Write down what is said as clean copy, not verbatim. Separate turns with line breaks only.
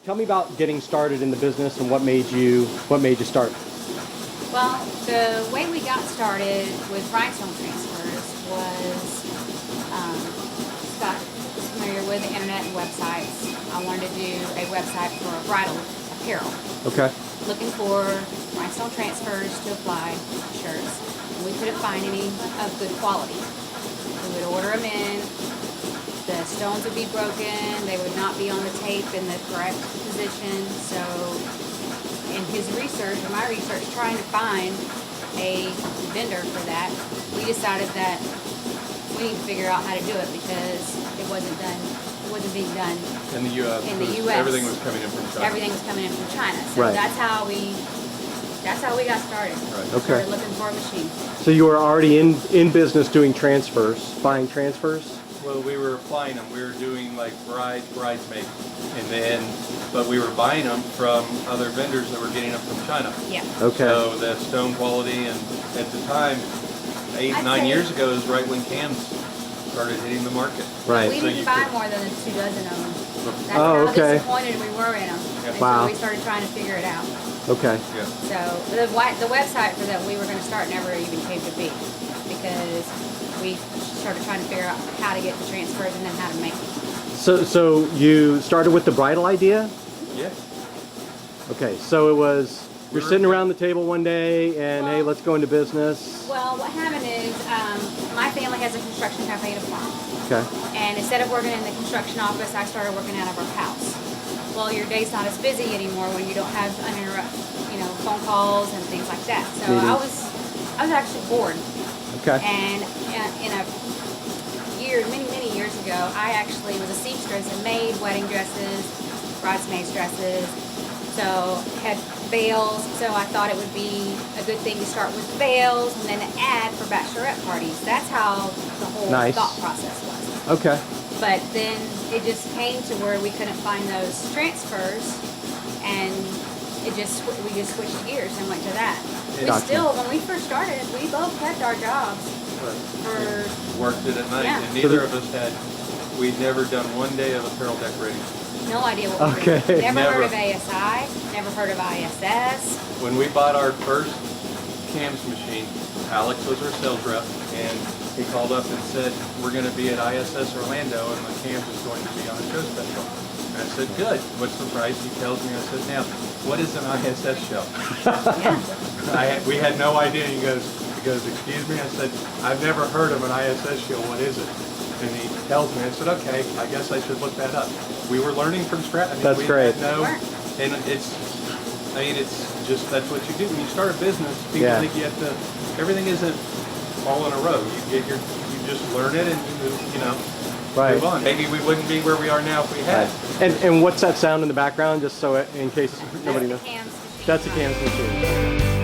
tell me about getting started in the business and what made you start.
Well, the way we got started with rhinestone transfers was Scott is familiar with the internet and websites. I wanted to do a website for bridal apparel.
Okay.
Looking for rhinestone transfers to apply shirts. And we couldn't find any of good quality. We would order them in. The stones would be broken. They would not be on the tape in the correct position. So in his research, or my research, trying to find a vendor for that, we decided that we need to figure out how to do it because it wasn't being done
in the U.S.
In the U.S.
Everything was coming in from China.
Everything was coming in from China. So
Right.
that's how we got started.
Right.
Okay.
Started looking for a machine.
So you were already in business doing transfers, buying transfers?
Well, we were applying them. We were doing like bridesmaids, but we were buying them from other vendors that were getting them from China.
Yeah.
Okay.
So the stone quality, and at the time, 9 years ago, is right when cams started hitting the market.
Right.
We
So
didn't
you
buy
could-
more than 2 dozen of them. That's
Oh,
how
okay.
disappointed we were in them.
Yeah.
And
Wow.
so we started trying to figure it out.
Okay.
Yeah.
So the website for that we were going to start never even came to be because we started trying to figure out how to get the transfers and then how to make them.
So you started with the bridal idea?
Yeah.
Okay. So it was you're sitting around the table one day and hey,
Well-
let's go into business.
Well, what happened is my family has a construction company to farm.
Okay.
And instead of working in the construction office, I started working out of our house. Well, your day's not as busy anymore when you don't have phone calls and things like that. So I
Meetings.
was actually bored.
Okay.
And many years ago, I actually was a seamstress and made wedding dresses, bridesmaids dresses. So had veils. So I thought it would be a good thing to start with veils and then add for bachelorette parties. That's how the whole
Nice.
thought process was.
Okay.
But then it just came to where we couldn't find those transfers, and we just switched gears and went to that. We
Gotcha.
still, when we first started, we both kept our jobs for.
Worked it at night,
Yeah.
and neither of us we'd never done one day of apparel decorating.
No idea what we were
Okay.
doing. Never heard
Never.
of ASI, never heard of ISS.
When we bought our first cams machine, Alex was our sales rep, and he called up and said, we're going to be at ISS Orlando, and my cams is going to be on a show special. And I said, good. What's the price? He tells me. I said, now, what is an ISS show?
Yeah.
We had no idea. He goes, excuse me? I said, I've never heard of an ISS show. What is it? And he tells me. I said, okay, I guess I should look that up. We were learning from scratch.
That's
we
great.
Had no, and it's just, that's what you do. When you start a business, people
Yeah.
think you have to, everything isn't all in a row. You just learn it and you move,
Right.
move on. Maybe we wouldn't be where we are now if we had.
And what's that sound in the background? Just so in case nobody knows.
That's the cams machine.
That's a cans machine.